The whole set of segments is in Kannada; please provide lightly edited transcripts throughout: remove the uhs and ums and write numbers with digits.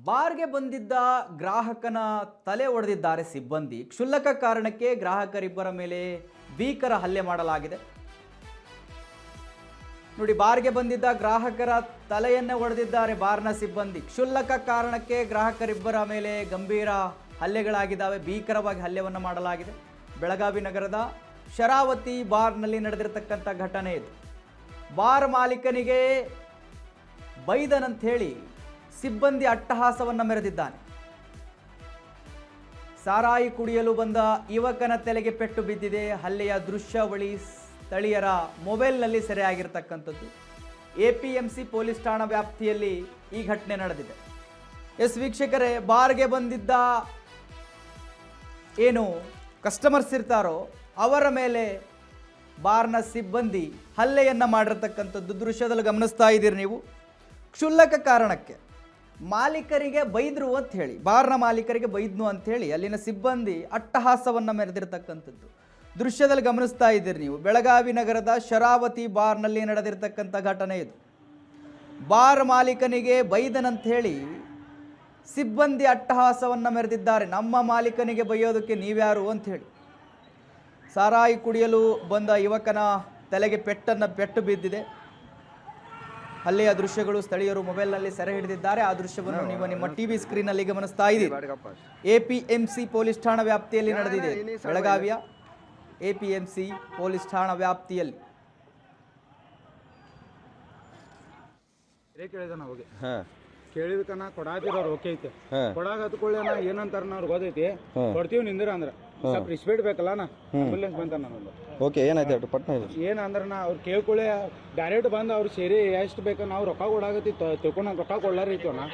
ಬಾರ್ಗೆ ಬಂದಿದ್ದ ಗ್ರಾಹಕನ ತಲೆ ಒಡೆದಿದ್ದಾರೆ ಸಿಬ್ಬಂದಿ. ಕ್ಷುಲ್ಲಕ ಕಾರಣಕ್ಕೆ ಗ್ರಾಹಕರಿಬ್ಬರ ಮೇಲೆ ಭೀಕರ ಹಲ್ಲೆ ಮಾಡಲಾಗಿದೆ. ನೋಡಿ, ಬಾರ್ಗೆ ಬಂದಿದ್ದ ಗ್ರಾಹಕರ ತಲೆಯನ್ನೇ ಒಡೆದಿದ್ದಾರೆ ಬಾರ್ನ ಸಿಬ್ಬಂದಿ. ಕ್ಷುಲ್ಲಕ ಕಾರಣಕ್ಕೆ ಗ್ರಾಹಕರಿಬ್ಬರ ಮೇಲೆ ಗಂಭೀರ ಹಲ್ಲೆಗಳಾಗಿದ್ದಾವೆ. ಭೀಕರವಾಗಿ ಹಲ್ಲೆಯನ್ನು ಮಾಡಲಾಗಿದೆ. ಬೆಳಗಾವಿ ನಗರದ ಶರಾವತಿ ಬಾರ್ನಲ್ಲಿ ನಡೆದಿರತಕ್ಕಂಥ ಘಟನೆ ಇದು. ಬಾರ್ ಮಾಲೀಕನಿಗೆ ಬೈದನಂತ ಹೇಳಿ ಸಿಬ್ಬಂದಿ ಅಟ್ಟಹಾಸವನ್ನು ಮೆರೆದಿದ್ದಾನೆ. ಸಾರಾಯಿ ಕುಡಿಯಲು ಬಂದ ಯುವಕನ ತಲೆಗೆ ಪೆಟ್ಟು ಬಿದ್ದಿದೆ. ಹಲ್ಲೆಯ ದೃಶ್ಯಾವಳಿ ಸ್ಥಳೀಯರ ಮೊಬೈಲ್ನಲ್ಲಿ ಸೆರೆಯಾಗಿರ್ತಕ್ಕಂಥದ್ದು. ಎಪಿಎಂಸಿ ಪೊಲೀಸ್ ಠಾಣಾ ವ್ಯಾಪ್ತಿಯಲ್ಲಿ ಈ ಘಟನೆ ನಡೆದಿದೆ. ಎಸ್ ವೀಕ್ಷಕರೇ, ಬಾರ್ಗೆ ಬಂದಿದ್ದ ಏನು ಕಸ್ಟಮರ್ಸ್ ಇರ್ತಾರೋ ಅವರ ಮೇಲೆ ಬಾರ್ನ ಸಿಬ್ಬಂದಿ ಹಲ್ಲೆಯನ್ನು ಮಾಡಿರ್ತಕ್ಕಂಥದ್ದು ದೃಶ್ಯದಲ್ಲಿ ಗಮನಿಸ್ತಾ ಇದ್ದೀರಿ ನೀವು. ಕ್ಷುಲ್ಲಕ ಕಾರಣಕ್ಕೆ ಮಾಲೀಕರಿಗೆ ಬೈದ್ರು ಅಂತ ಹೇಳಿ, ಬಾರ್ನ ಮಾಲೀಕರಿಗೆ ಬೈದ್ನು ಅಂತ ಹೇಳಿ ಅಲ್ಲಿನ ಸಿಬ್ಬಂದಿ ಅಟ್ಟಹಾಸವನ್ನು ಮೆರೆದಿರ್ತಕ್ಕಂಥದ್ದು ದೃಶ್ಯದಲ್ಲಿ ಗಮನಿಸ್ತಾ ಇದ್ದೀರಿ ನೀವು. ಬೆಳಗಾವಿ ನಗರದ ಶರಾವತಿ ಬಾರ್ನಲ್ಲಿ ನಡೆದಿರ್ತಕ್ಕಂಥ ಘಟನೆ ಇದು. ಬಾರ್ ಮಾಲೀಕನಿಗೆ ಬೈದನಂತ ಹೇಳಿ ಸಿಬ್ಬಂದಿ ಅಟ್ಟಹಾಸವನ್ನು ಮೆರೆದಿದ್ದಾರೆ. ನಮ್ಮ ಮಾಲೀಕನಿಗೆ ಬೈಯೋದಕ್ಕೆ ನೀವ್ಯಾರು ಅಂತ ಹೇಳಿ. ಸಾರಾಯಿ ಕುಡಿಯಲು ಬಂದ ಯುವಕನ ತಲೆಗೆ ಪೆಟ್ಟು ಬಿದ್ದಿದೆ. ಹಲ್ಲೆಯ ದೃಶ್ಯಗಳು ಸ್ಥಳೀಯರು ಮೊಬೈಲ್ನಲ್ಲಿ ಸೆರೆ ಹಿಡಿದಿದ್ದಾರೆ. ಆ ದೃಶ್ಯವನ್ನು ನೀವು ನಿಮ್ಮ ಟಿವಿ ಸ್ಕ್ರೀನ್ನಲ್ಲಿ ಗಮನಿಸ್ತಾ ಇದ್ದೀರಿ. ಎಪಿಎಂಸಿ ಪೊಲೀಸ್ ಠಾಣಾ ವ್ಯಾಪ್ತಿಯಲ್ಲಿ ನಡೆದಿದೆ. ಬೆಳಗಾವಿಯ ಎಪಿಎಂಸಿ ಪೊಲೀಸ್ ಠಾಣಾ ವ್ಯಾಪ್ತಿಯಲ್ಲಿ ಕೇಳಿದಕನ ಕೊಡಾತಿರೋರು ಓಕೆ ಐತೆ. ಕೊಡಾಗ ಹತ್ಕೊಳ್ಳಿ ನಾ ಏನಂತಾರ ಅವ್ರು ಗೊತ್ತೈತಿ. ಕೊಡ್ತೀವಿ ನಿಂದ್ರ ಅಂದ್ರ ಸ್ವಲ್ಪ ರಿಸ್ಪೆಕ್ಟ್ ಬೇಕಲ್ಲ. ನಾ ಆಂಬುಲೆನ್ಸ್ ಬಂತ ನಾನು ಓಕೆ ಏನಾಯ್ತು ಪಟ್ನ ಏನಂದ್ರ ನಾ ಅವ್ರು ಕೇಳ್ಕೊಳ್ಳಿ ಡೈರೆಕ್ಟ್ ಬಂದು ಅವ್ರು ಸೇರಿ ಎಷ್ಟು ಬೇಕು ನಾವು ರೊಕ್ಕ ಕೊಡಾಗತ್ತಿ ತಿಳ್ಕೊಂಡು ರೊಕ್ಕ ಕೊಡ್ಲಾರಿತ್ತು. ನಾ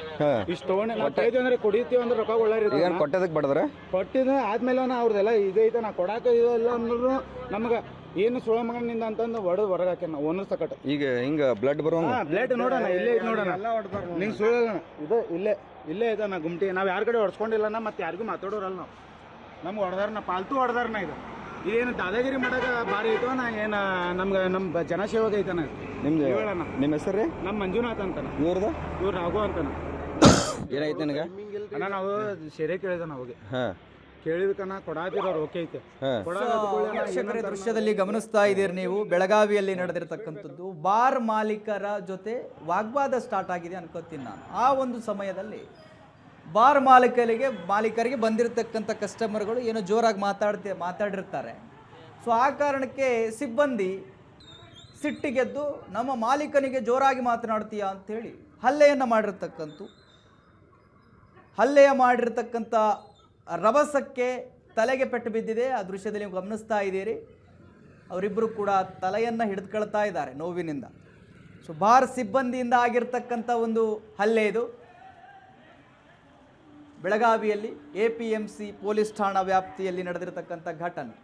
ಇಷ್ಟು ತಗೊಂಡೆ ನಾವು ಕೇಳ್ತೀವಿ ಅಂದ್ರೆ ಕುಡಿತೀವಿ ಅಂದ್ರೆ ರೊಕ್ಕ ಕೊಡ್ಲಾರಿತ್ತು. ಕೊಟ್ಟದಕ್ಕೆ ಬಡದ್ರೆ ಕೊಟ್ಟಿದ ಆದ್ಮೇಲೆ ಅವ್ರದೆಲ್ಲ ಇದೈತೆ. ನಾ ಕೊಡಾಕ ಇಲ್ಲ ಅಂದ್ರು ನಮ್ಗೆ ಏನು ಸುಳ ಮಗನಿಂದ ಅಂತಂದು ಹೊಡೆದು ಹೊರಗೆ ಹಾಕ್ಯ ನಾವು ಓನರ್ ಸಕಟ್. ಈಗ ಹಿಂಗ ಬ್ಲಡ್ ಬರೋ ಬ್ಲಡ್ ನೋಡೋಣ ಇಲ್ಲೇ ಐತೆ ನೋಡೋಣ. ನಿಂಗೆ ಸುಳ್ಳ ಇದು ಇಲ್ಲೇ ಐತೆ. ನಾ ಗುಮ್ಟಿ ನಾವು ಯಾರ ಕಡೆ ಹೊಡ್ಸ್ಕೊಂಡಿಲ್ಲ. ಮತ್ತೆ ಯಾರಿಗೂ ಮಾತಾಡೋರಲ್ಲ ನಾವು. ನಮ್ಗೆ ಹೊಡೆದಾರ ಪಾಲ್ತು ಹೊಡೆದಾರನ ಇದು. ಇದೇನು ದಾದಾಗಿರಿ ಮಾಡಾಕ ಭಾರಿ ಐತೋ ನಾ ಏನು ನಮ್ಗೆ ನಮ್ಮ ಜನಸೇವಕ ಐತನ. ನಿಮ್ದು ನಿಮ್ಮ ಹೆಸರು ರೀ? ನಮ್ಮ ಮಂಜುನಾಥ್ ಅಂತಾನ. ಇವ್ರದ್ದು ಇವ್ರು ರಾಘು ಅಂತಾನ. ಏನಾಯ್ತು ನನಗೆ ಅಣ್ಣ ನಾವು ಸೆರೆ ಕೇಳಿದ ನಾವಿಗೆ ಕೇಳಿದಕನ ಕೊಡಾತಿರೋರು ಓಕೆ ಐತೆ. ದೃಶ್ಯದಲ್ಲಿ ಗಮನಿಸ್ತಾ ಇದ್ದೀರಿ ನೀವು. ಬೆಳಗಾವಿಯಲ್ಲಿ ನಡೆದಿರತಕ್ಕಂಥದ್ದು ಬಾರ್ ಮಾಲೀಕರ ಜೊತೆ ವಾಗ್ವಾದ ಸ್ಟಾರ್ಟ್ ಆಗಿದೆ ಅನ್ಕೋತೀನಿ ನಾನು. ಆ ಒಂದು ಸಮಯದಲ್ಲಿ ಬಾರ್ ಮಾಲೀಕರಿಗೆ ಬಂದಿರತಕ್ಕಂಥ ಕಸ್ಟಮರ್ಗಳು ಏನೋ ಜೋರಾಗಿ ಮಾತಾಡಿರ್ತಾರೆ. ಸೊ ಆ ಕಾರಣಕ್ಕೆ ಸಿಬ್ಬಂದಿ ಸಿಟ್ಟಿಗೆದ್ದು ನಮ್ಮ ಮಾಲೀಕನಿಗೆ ಜೋರಾಗಿ ಮಾತನಾಡ್ತೀಯಾ ಅಂಥೇಳಿ ಹಲ್ಲೆಯನ್ನು ಮಾಡಿರ್ತಕ್ಕಂಥ ರಭಸಕ್ಕೆ ತಲೆಗೆ ಪೆಟ್ಟು ಬಿದ್ದಿದೆ. ಆ ದೃಶ್ಯದಲ್ಲಿ ನೀವು ಗಮನಿಸ್ತಾ ಇದ್ದೀರಿ. ಅವರಿಬ್ಬರು ಕೂಡ ತಲೆಯನ್ನು ಹಿಡಿದುಕೊಳ್ತಾ ಇದ್ದಾರೆ ನೋವಿನಿಂದ. ಸೊ ಬಾರ್ ಸಿಬ್ಬಂದಿಯಿಂದ ಆಗಿರ್ತಕ್ಕಂಥ ಒಂದು ಹಲ್ಲೆ ಇದು. ಬೆಳಗಾವಿಯಲ್ಲಿ ಎಪಿಎಂಸಿ ಪೊಲೀಸ್ ಠಾಣಾ ವ್ಯಾಪ್ತಿಯಲ್ಲಿ ನಡೆದಿರತಕ್ಕಂಥ ಘಟನೆ.